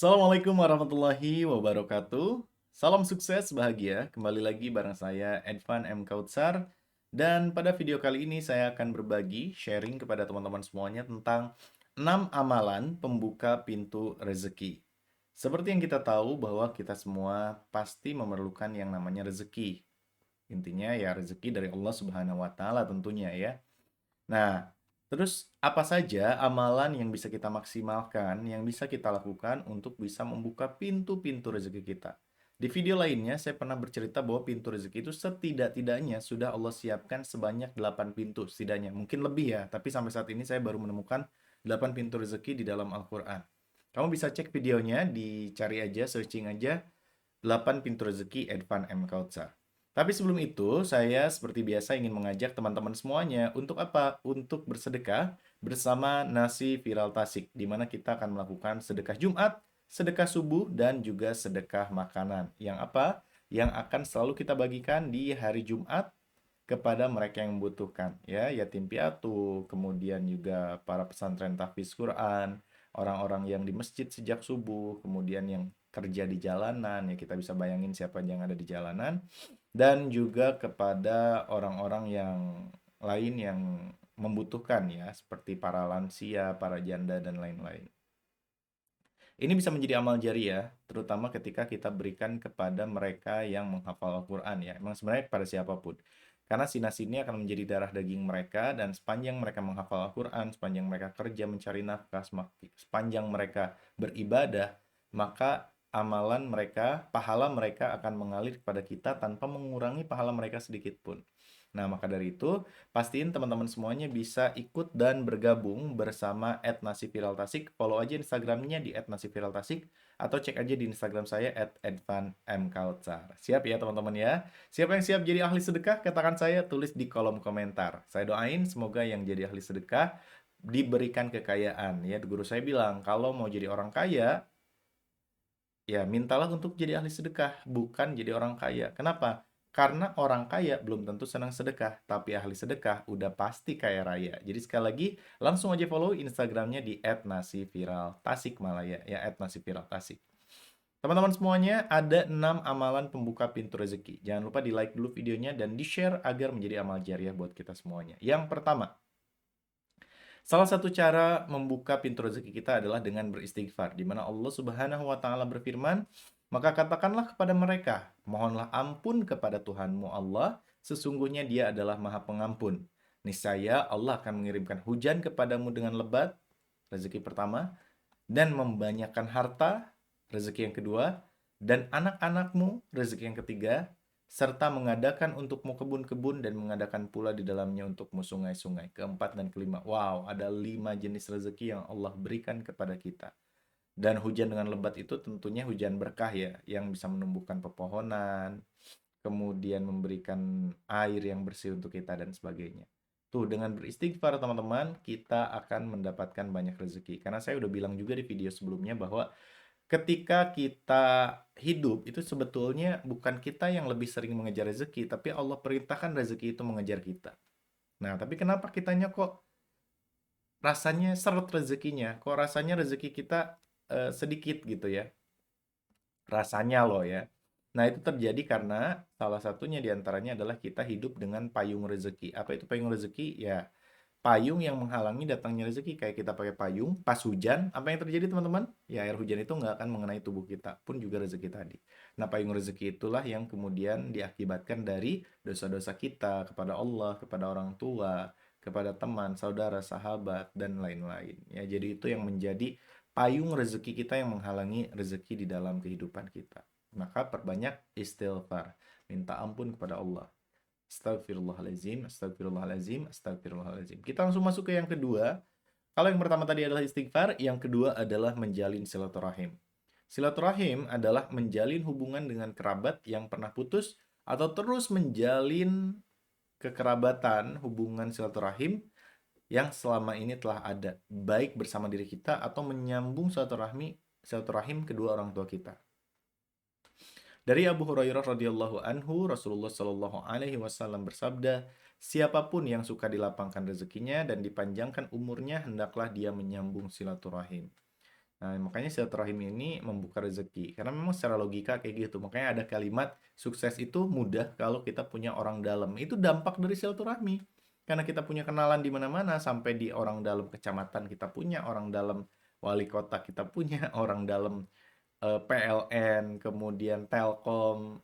Assalamualaikum warahmatullahi wabarakatuh. Salam sukses bahagia. Kembali lagi bareng saya Edvan M. Kautsar. Dan pada video kali ini saya akan berbagi sharing kepada teman-teman semuanya tentang 6 amalan pembuka pintu rezeki. Seperti yang kita tahu bahwa kita semua pasti memerlukan yang namanya rezeki. Intinya ya rezeki dari Allah Subhanahu wa taala tentunya ya. Nah, terus apa saja amalan yang bisa kita maksimalkan, yang bisa kita lakukan untuk bisa membuka pintu-pintu rezeki kita? Di video lainnya, saya pernah bercerita bahwa pintu rezeki itu setidak-tidaknya sudah Allah siapkan sebanyak 8 pintu setidaknya. Mungkin lebih ya, tapi sampai saat ini saya baru menemukan 8 pintu rezeki di dalam Al-Quran. Kamu bisa cek videonya, dicari aja, searching aja, 8 pintu rezeki Edvan M. Kautsar. Tapi sebelum itu, saya seperti biasa ingin mengajak teman-teman semuanya untuk apa? Untuk bersedekah bersama Nasi Viral Tasik, di mana kita akan melakukan sedekah Jumat, sedekah subuh, dan juga sedekah makanan. Yang apa? Yang akan selalu kita bagikan di hari Jumat kepada mereka yang membutuhkan, ya, yatim piatu, kemudian juga para pesantren tahfiz Quran, orang-orang yang di masjid sejak subuh, kemudian yang kerja di jalanan, ya kita bisa bayangin siapa yang ada di jalanan, dan juga kepada orang-orang yang lain yang membutuhkan ya, seperti para lansia, para janda, dan lain-lain. Ini bisa menjadi amal jariah, terutama ketika kita berikan kepada mereka yang menghafal Al-Quran ya. Emang sebenarnya kepada siapapun. Karena sinas ini akan menjadi darah daging mereka, dan sepanjang mereka menghafal Al-Quran, sepanjang mereka kerja mencari nafkah, sepanjang mereka beribadah, maka amalan mereka, pahala mereka akan mengalir kepada kita tanpa mengurangi pahala mereka sedikit pun. Nah, maka dari itu, pastiin teman-teman semuanya bisa ikut dan bergabung bersama @nasiviraltasik. Follow aja Instagramnya di @nasiviraltasik atau cek aja di Instagram saya @edvanmkautsar. Siap ya teman-teman ya? Siapa yang siap jadi ahli sedekah? Katakan saya, tulis di kolom komentar. Saya doain semoga yang jadi ahli sedekah diberikan kekayaan. Ya, guru saya bilang, kalau mau jadi orang kaya, ya, mintalah untuk jadi ahli sedekah, bukan jadi orang kaya. Kenapa? Karena orang kaya belum tentu senang sedekah, tapi ahli sedekah udah pasti kaya raya. Jadi sekali lagi, langsung aja follow Instagramnya di @nasiviraltasikmalaya, ya @nasiviraltasik. Teman-teman semuanya, ada 6 amalan pembuka pintu rezeki. Jangan lupa di like dulu videonya dan di share agar menjadi amal jariah buat kita semuanya. Yang pertama, salah satu cara membuka pintu rezeki kita adalah dengan beristighfar, di mana Allah Subhanahu wa taala berfirman, "Maka katakanlah kepada mereka, mohonlah ampun kepada Tuhanmu Allah, sesungguhnya Dia adalah Maha Pengampun. Niscaya Allah akan mengirimkan hujan kepadamu dengan lebat," rezeki pertama, "dan membanyakkan harta," rezeki yang kedua, "dan anak-anakmu," rezeki yang ketiga, serta mengadakan untukmu kebun-kebun dan mengadakan pula di dalamnya untukmu sungai-sungai. Keempat dan kelima. Wow, ada 5 jenis rezeki yang Allah berikan kepada kita. Dan hujan dengan lebat itu tentunya hujan berkah ya, yang bisa menumbuhkan pepohonan, kemudian memberikan air yang bersih untuk kita dan sebagainya. Tuh, dengan beristighfar teman-teman, kita akan mendapatkan banyak rezeki. Karena saya udah bilang juga di video sebelumnya bahwa ketika kita hidup itu sebetulnya bukan kita yang lebih sering mengejar rezeki, tapi Allah perintahkan rezeki itu mengejar kita. Nah, tapi kenapa kitanya kok rasanya seret rezekinya? Kok rasanya rezeki kita sedikit gitu ya? Rasanya loh ya. Nah, itu terjadi karena salah satunya diantaranya adalah kita hidup dengan payung rezeki. Apa itu payung rezeki? Ya, payung yang menghalangi datangnya rezeki. Kayak kita pakai payung, pas hujan, apa yang terjadi teman-teman? Ya, air hujan itu nggak akan mengenai tubuh kita, pun juga rezeki tadi. Nah, payung rezeki itulah yang kemudian diakibatkan dari dosa-dosa kita kepada Allah, kepada orang tua, kepada teman, saudara, sahabat, dan lain-lain. Ya, jadi itu yang menjadi payung rezeki kita yang menghalangi rezeki di dalam kehidupan kita. Maka perbanyak istighfar, minta ampun kepada Allah. Astagfirullahaladzim, astagfirullahaladzim, astagfirullahaladzim. Kita langsung masuk ke yang kedua. Kalau yang pertama tadi adalah istighfar, yang kedua adalah menjalin silaturahim. Silaturahim adalah menjalin hubungan dengan kerabat yang pernah putus atau terus menjalin kekerabatan, hubungan silaturahim yang selama ini telah ada, baik bersama diri kita atau menyambung silaturahim kedua orang tua kita. Dari Abu Hurairah radhiyallahu anhu, Rasulullah shallallahu alaihi wasallam bersabda, "Siapapun yang suka dilapangkan rezekinya dan dipanjangkan umurnya, hendaklah dia menyambung silaturahim." Nah, makanya silaturahim ini membuka rezeki. Karena memang secara logika kayak gitu. Makanya ada kalimat sukses itu mudah kalau kita punya orang dalam. Itu dampak dari silaturahmi. Karena kita punya kenalan di mana-mana, sampai di orang dalam kecamatan kita punya, orang dalam wali kota kita punya, orang dalam PLN, kemudian Telkom,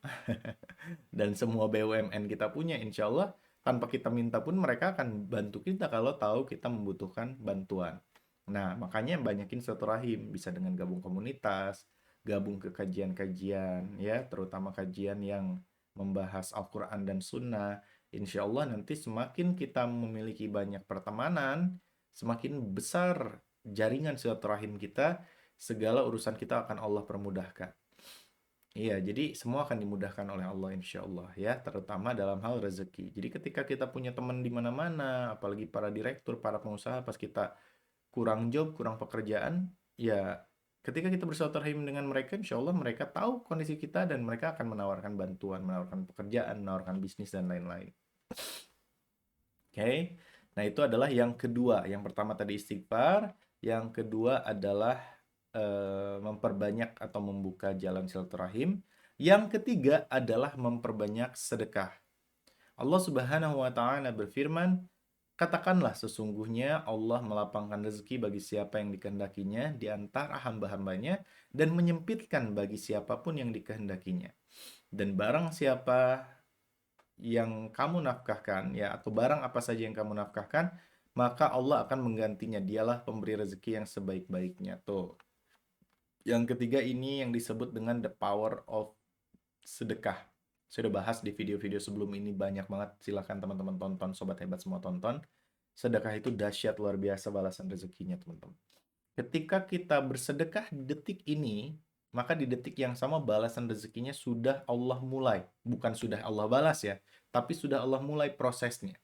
dan semua BUMN kita punya, insya Allah tanpa kita minta pun mereka akan bantu kita kalau tahu kita membutuhkan bantuan. Nah, makanya banyakin silaturahim, bisa dengan gabung komunitas, gabung ke kajian-kajian, ya, terutama kajian yang membahas Al-Quran dan Sunnah. Insya Allah nanti semakin kita memiliki banyak pertemanan, semakin besar jaringan silaturahim kita, segala urusan kita akan Allah permudahkan. Iya, jadi semua akan dimudahkan oleh Allah insya Allah ya, terutama dalam hal rezeki. Jadi ketika kita punya teman di mana-mana, apalagi para direktur, para pengusaha, pas kita kurang job, kurang pekerjaan, ya ketika kita bersilaturahim dengan mereka, insya Allah mereka tahu kondisi kita dan mereka akan menawarkan bantuan, menawarkan pekerjaan, menawarkan bisnis dan lain-lain. Oke, nah itu adalah yang kedua. Yang pertama tadi istighfar, yang kedua adalah memperbanyak atau membuka jalan silaturahim. Yang ketiga adalah memperbanyak sedekah. Allah Subhanahu wa taala berfirman, "Katakanlah sesungguhnya Allah melapangkan rezeki bagi siapa yang dikehendakinya di antara hamba-hambanya dan menyempitkan bagi siapapun yang dikehendakinya. Dan barang siapa yang kamu nafkahkan ya, atau barang apa saja yang kamu nafkahkan, maka Allah akan menggantinya. Dialah pemberi rezeki yang sebaik-baiknya." Tuh. Yang ketiga ini yang disebut dengan the power of sedekah. Saya udah bahas di video-video sebelum ini banyak banget. Silahkan teman-teman tonton, sobat hebat semua tonton. Sedekah itu dahsyat luar biasa balasan rezekinya, teman-teman. Ketika kita bersedekah di detik ini, maka di detik yang sama balasan rezekinya sudah Allah mulai. Bukan sudah Allah balas ya, tapi sudah Allah mulai prosesnya.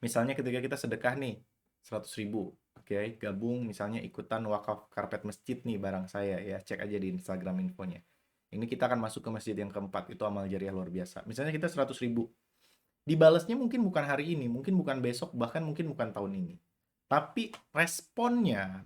Misalnya ketika kita sedekah nih, 100 ribu. Oke, gabung misalnya ikutan wakaf karpet masjid nih barang saya ya. Cek aja di Instagram infonya. Ini kita akan masuk ke masjid yang keempat. Itu amal jariah luar biasa. Misalnya kita 100 ribu. Dibalasnya mungkin bukan hari ini, mungkin bukan besok, bahkan mungkin bukan tahun ini. Tapi responnya,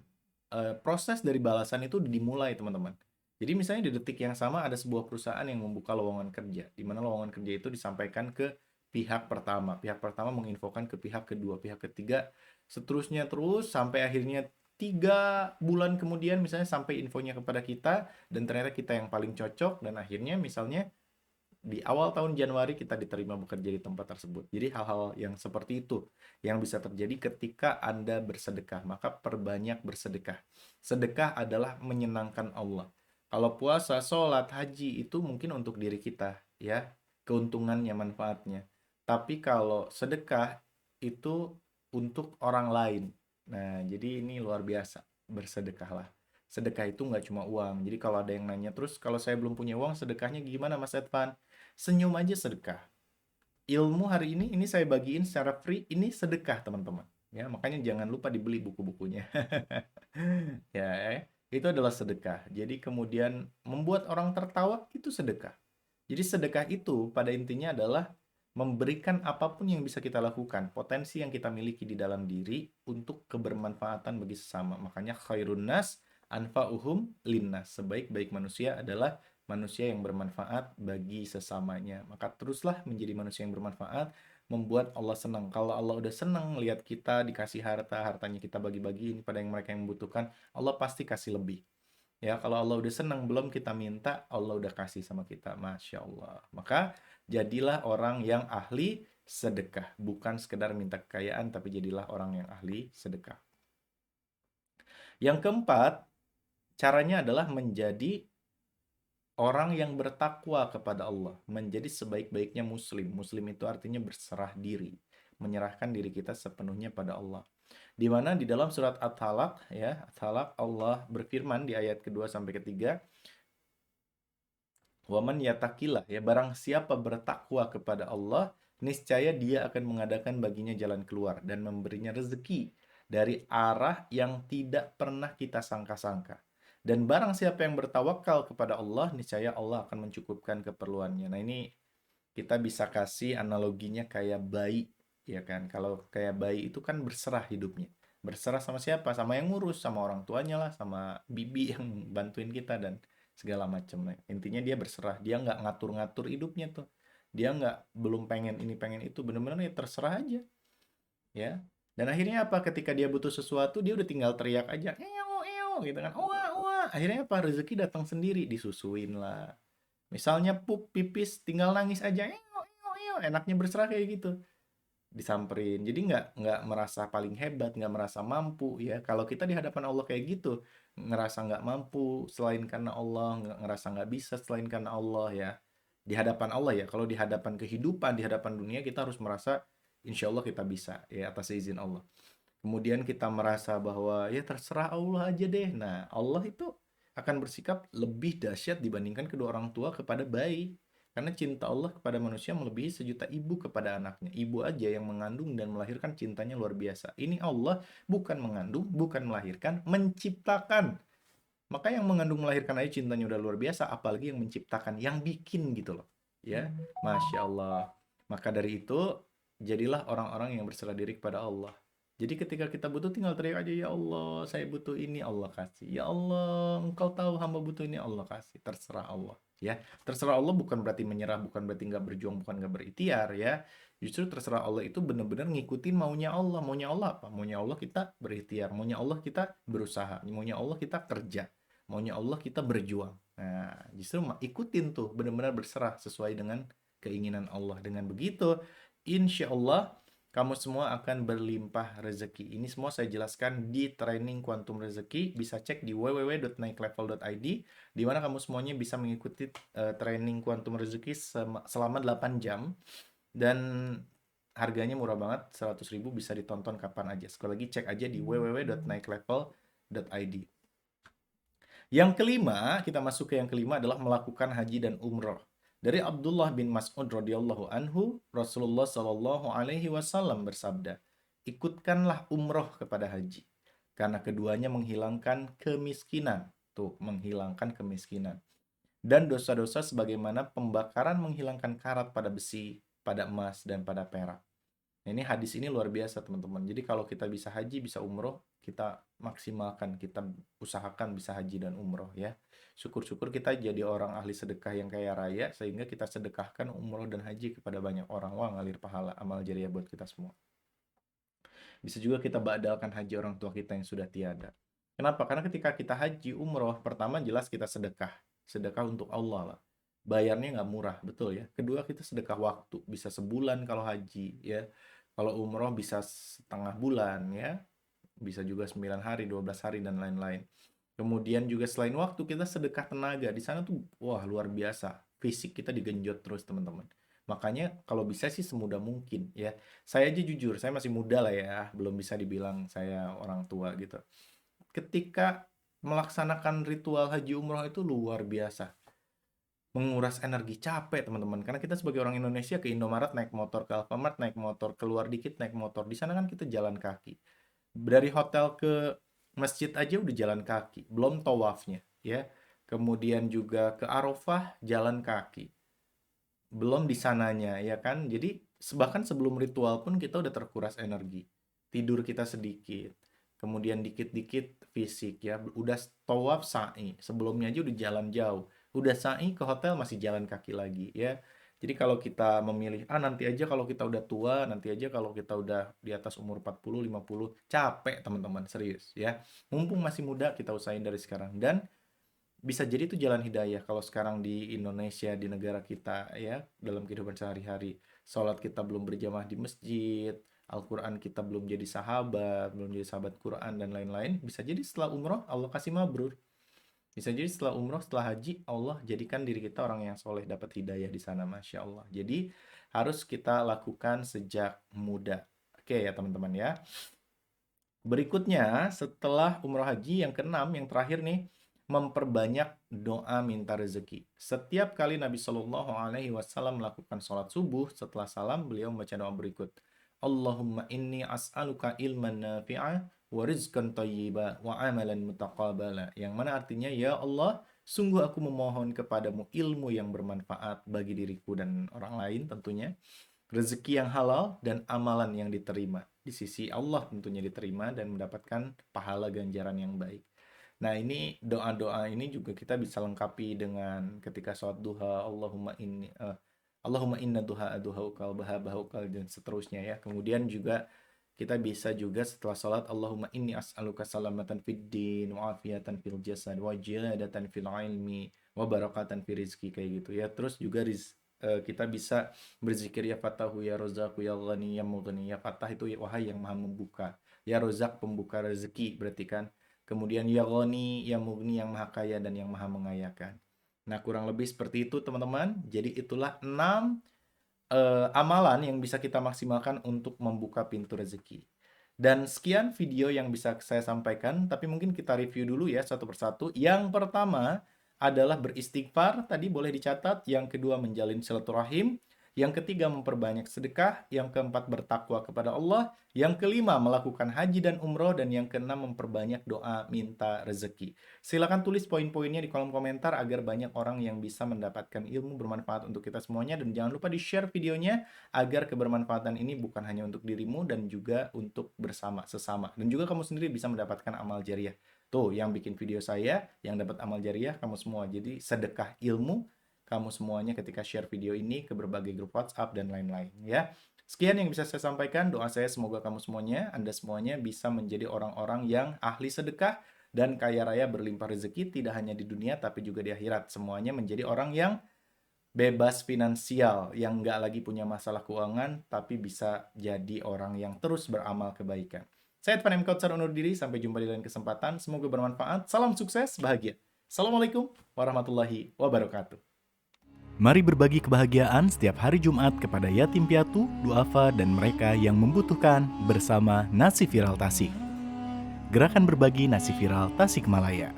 proses dari balasan itu dimulai, teman-teman. Jadi misalnya di detik yang sama ada sebuah perusahaan yang membuka lowongan kerja, di mana lowongan kerja itu disampaikan ke pihak pertama. Pihak pertama menginfokan ke pihak kedua, pihak ketiga, seterusnya terus sampai akhirnya 3 bulan kemudian misalnya sampai infonya kepada kita dan ternyata kita yang paling cocok dan akhirnya misalnya di awal tahun Januari kita diterima bekerja di tempat tersebut. Jadi hal-hal yang seperti itu yang bisa terjadi ketika Anda bersedekah. Maka perbanyak bersedekah. Sedekah adalah menyenangkan Allah. Kalau puasa, sholat, haji itu mungkin untuk diri kita, ya, keuntungannya, manfaatnya. Tapi kalau sedekah itu untuk orang lain. Nah, jadi ini luar biasa. Bersedekahlah. Sedekah itu nggak cuma uang. Jadi kalau ada yang nanya terus, kalau saya belum punya uang, sedekahnya gimana Mas Edvan? Senyum aja sedekah. Ilmu hari ini saya bagiin secara free, ini sedekah teman-teman. Ya, makanya jangan lupa dibeli buku-bukunya. Ya, itu adalah sedekah. Jadi kemudian membuat orang tertawa itu sedekah. Jadi sedekah itu pada intinya adalah memberikan apapun yang bisa kita lakukan, potensi yang kita miliki di dalam diri untuk kebermanfaatan bagi sesama. Makanya khairun nas anfa'uhum linnas. Sebaik-baik manusia adalah manusia yang bermanfaat bagi sesamanya. Maka teruslah menjadi manusia yang bermanfaat, membuat Allah senang. Kalau Allah udah senang lihat kita dikasih harta, hartanya kita bagi-bagi ini pada yang mereka yang membutuhkan, Allah pasti kasih lebih. Ya, kalau Allah udah senang, belum kita minta, Allah udah kasih sama kita. Masya Allah. Maka jadilah orang yang ahli sedekah. Bukan sekedar minta kekayaan, tapi jadilah orang yang ahli sedekah. Yang keempat, caranya adalah menjadi orang yang bertakwa kepada Allah, menjadi sebaik-baiknya muslim. Muslim itu artinya berserah diri, menyerahkan diri kita sepenuhnya pada Allah. Di mana di dalam surat At-Talaq ya, At-Talaq Allah berfirman di ayat kedua sampai ketiga, "Waman yatakillah," ya, barang siapa bertakwa kepada Allah, niscaya dia akan mengadakan baginya jalan keluar dan memberinya rezeki dari arah yang tidak pernah kita sangka-sangka. Dan barang siapa yang bertawakal kepada Allah, niscaya Allah akan mencukupkan keperluannya. Nah, ini kita bisa kasih analoginya kayak bayi, ya kan? Kalau kayak bayi itu kan berserah hidupnya. Berserah sama siapa? Sama yang ngurus, sama orang tuanya lah, sama bibi yang bantuin kita dan segala macam. Nah, intinya dia berserah, dia nggak ngatur-ngatur hidupnya tuh. Dia nggak belum pengen ini pengen itu, bener-bener ya terserah aja, ya. Dan akhirnya apa? Ketika dia butuh sesuatu, dia udah tinggal teriak aja, gitu kan, wah wah. Akhirnya apa? Rezeki datang sendiri, disusuin lah. Misalnya pup, pipis, tinggal nangis aja, enaknya berserah kayak gitu, disamperin. Jadi nggak merasa paling hebat, nggak merasa mampu ya. Kalau kita di hadapan Allah kayak gitu, ngerasa nggak mampu selain karena Allah, nggak ngerasa nggak bisa selain karena Allah ya. Di hadapan Allah ya. Kalau di hadapan kehidupan, di hadapan dunia kita harus merasa insya Allah kita bisa ya atas izin Allah. Kemudian kita merasa bahwa ya terserah Allah aja deh. Nah, Allah itu akan bersikap lebih dahsyat dibandingkan kedua orang tua kepada bayi. Karena cinta Allah kepada manusia melebihi sejuta ibu kepada anaknya. Ibu aja yang mengandung dan melahirkan cintanya luar biasa. Ini Allah bukan mengandung, bukan melahirkan, menciptakan. Maka yang mengandung melahirkan aja cintanya udah luar biasa, apalagi yang menciptakan, yang bikin gitu loh. Ya, Masya Allah. Maka dari itu, jadilah orang-orang yang berserah diri kepada Allah. Jadi ketika kita butuh tinggal teriak aja, ya Allah, saya butuh ini, Allah kasih. Ya Allah, engkau tahu hamba butuh ini, Allah kasih. Terserah Allah. Ya, terserah Allah bukan berarti menyerah, bukan berarti nggak berjuang, bukan nggak berikhtiar ya. Justru terserah Allah itu benar-benar ngikutin maunya Allah. Maunya Allah apa? Maunya Allah kita berikhtiar. Maunya Allah kita berusaha. Maunya Allah kita kerja. Maunya Allah kita berjuang. Nah, justru ikutin tuh, benar-benar berserah sesuai dengan keinginan Allah. Dengan begitu, insya Allah kamu semua akan berlimpah rezeki. Ini semua saya jelaskan di training Kuantum Rezeki. Bisa cek di www.naiklevel.id, di mana kamu semuanya bisa mengikuti training Kuantum Rezeki selama 8 jam. Dan harganya murah banget, 100.000 bisa ditonton kapan aja. Sekali lagi cek aja di www.naiklevel.id. Yang kelima, kita masuk ke yang kelima adalah melakukan haji dan umroh. Dari Abdullah bin Mas'ud radhiyallahu anhu, Rasulullah shallallahu alaihi wasallam bersabda, "Ikutkanlah umroh kepada haji, karena keduanya menghilangkan kemiskinan." Tuh, menghilangkan kemiskinan. Dan dosa-dosa sebagaimana pembakaran menghilangkan karat pada besi, pada emas, dan pada perak. Nah, ini hadis ini luar biasa teman-teman. Jadi kalau kita bisa haji, bisa umroh, kita maksimalkan, kita usahakan bisa haji dan umroh ya. Syukur-syukur kita jadi orang ahli sedekah yang kaya raya, sehingga kita sedekahkan umroh dan haji kepada banyak orang. Wah, ngalir pahala, amal jariah buat kita semua. Bisa juga kita badalkan haji orang tua kita yang sudah tiada. Kenapa? Karena ketika kita haji, umroh, pertama jelas kita sedekah. Sedekah untuk Allah lah. Bayarnya nggak murah, betul ya. Kedua, kita sedekah waktu. Bisa sebulan kalau haji ya. Kalau umroh bisa setengah bulan ya. Bisa juga 9 hari, 12 hari, dan lain-lain. Kemudian juga selain waktu, kita sedekah tenaga. Di sana tuh, wah luar biasa. Fisik kita digenjot terus teman-teman. Makanya kalau bisa sih semudah mungkin ya. Saya aja jujur, saya masih muda lah ya. Belum bisa dibilang saya orang tua gitu. Ketika melaksanakan ritual haji umroh itu luar biasa. Menguras energi, capek teman-teman. Karena kita sebagai orang Indonesia ke Indomaret naik motor, ke Alfamart naik motor, keluar dikit naik motor. Di sana kan kita jalan kaki. Dari hotel ke masjid aja udah jalan kaki, belum tawafnya ya. Kemudian juga ke Arafah jalan kaki. Belum di sananya ya kan. Jadi bahkan sebelum ritual pun kita udah terkuras energi. Tidur kita sedikit. Kemudian dikit-dikit fisik ya. Udah tawaf sa'i. Sebelumnya aja udah jalan jauh. Udah sa'i ke hotel masih jalan kaki lagi ya. Jadi kalau kita memilih, nanti aja kalau kita udah tua, nanti aja kalau kita udah di atas umur 40, 50, capek teman-teman, serius ya. Mumpung masih muda, kita usahain dari sekarang. Dan bisa jadi itu jalan hidayah kalau sekarang di Indonesia, di negara kita ya, dalam kehidupan sehari-hari. Sholat kita belum berjamaah di masjid, Al-Quran kita belum jadi sahabat, belum jadi sahabat Quran, dan lain-lain. Bisa jadi setelah umroh, Allah kasih mabrur. Bisa jadi setelah umroh, setelah haji, Allah jadikan diri kita orang yang soleh, dapat hidayah di sana, Masya Allah. Jadi harus kita lakukan sejak muda. Oke ya teman-teman ya. Berikutnya, setelah umroh haji yang keenam, yang terakhir nih, memperbanyak doa minta rezeki. Setiap kali Nabi Shallallahu Alaihi Wasallam melakukan sholat subuh, setelah salam beliau membaca doa berikut. Allahumma inni as'aluka ilman nafi'ah wa rizqan thayyiba wa amalan mutaqabala. Yang mana artinya, ya Allah, sungguh aku memohon kepadamu ilmu yang bermanfaat bagi diriku dan orang lain tentunya, rezeki yang halal dan amalan yang diterima. di sisi Allah tentunya diterima dan mendapatkan pahala ganjaran yang baik. Nah, ini doa-doa ini juga kita bisa lengkapi dengan ketika sholat duha, Allahumma inna duha duhaukal bahaukal dan seterusnya ya. Kemudian juga kita bisa juga setelah sholat Allahumma inni as'aluka salamatan fid din wa afiatan fil jasad wa jihadatan fil ilmi wa barakatan fil rizki kayak gitu ya. Terus juga kita bisa berzikir ya Fatahu ya Rozaqu ya Ghani ya Mughni. Ya Fatah itu wahai yang maha membuka. Ya Rozak pembuka rezeki berarti kan. Kemudian ya Ghani ya Mughni yang maha kaya dan yang maha mengayakan. Nah, kurang lebih seperti itu teman-teman. Jadi itulah 6 amalan yang bisa kita maksimalkan untuk membuka pintu rezeki. Dan sekian video yang bisa saya sampaikan, tapi mungkin kita review dulu ya satu persatu. Yang pertama adalah beristighfar, tadi boleh dicatat. Yang kedua menjalin silaturahim. Yang ketiga memperbanyak sedekah. Yang keempat bertakwa kepada Allah. Yang kelima melakukan haji dan umroh. Dan yang keenam memperbanyak doa minta rezeki. Silakan tulis poin-poinnya di kolom komentar agar banyak orang yang bisa mendapatkan ilmu bermanfaat untuk kita semuanya. Dan jangan lupa di-share videonya agar kebermanfaatan ini bukan hanya untuk dirimu dan juga untuk bersama sesama. Dan juga kamu sendiri bisa mendapatkan amal jariah. Tuh, yang bikin video saya, yang dapat amal jariah, kamu semua. Jadi sedekah ilmu kamu semuanya ketika share video ini ke berbagai grup WhatsApp dan lain-lain ya. Sekian yang bisa saya sampaikan. Doa saya semoga kamu semuanya, Anda semuanya bisa menjadi orang-orang yang ahli sedekah dan kaya raya berlimpah rezeki tidak hanya di dunia tapi juga di akhirat. Semuanya menjadi orang yang bebas finansial, yang nggak lagi punya masalah keuangan tapi bisa jadi orang yang terus beramal kebaikan. Saya Edvan M. Kautsar undur diri, sampai jumpa di lain kesempatan. Semoga bermanfaat. Salam sukses, bahagia. Assalamualaikum warahmatullahi wabarakatuh. Mari berbagi kebahagiaan setiap hari Jumat kepada yatim piatu, duafa, dan mereka yang membutuhkan bersama Nasi Viral Tasik. Gerakan berbagi nasi viral Tasikmalaya.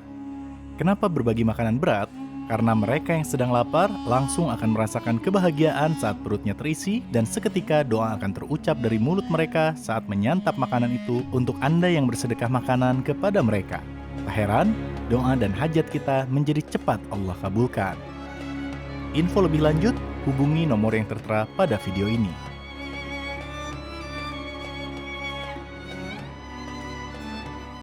Kenapa berbagi makanan berat? Karena mereka yang sedang lapar langsung akan merasakan kebahagiaan saat perutnya terisi dan seketika doa akan terucap dari mulut mereka saat menyantap makanan itu untuk Anda yang bersedekah makanan kepada mereka. Tak heran, doa dan hajat kita menjadi cepat Allah kabulkan. Info lebih lanjut, hubungi nomor yang tertera pada video ini.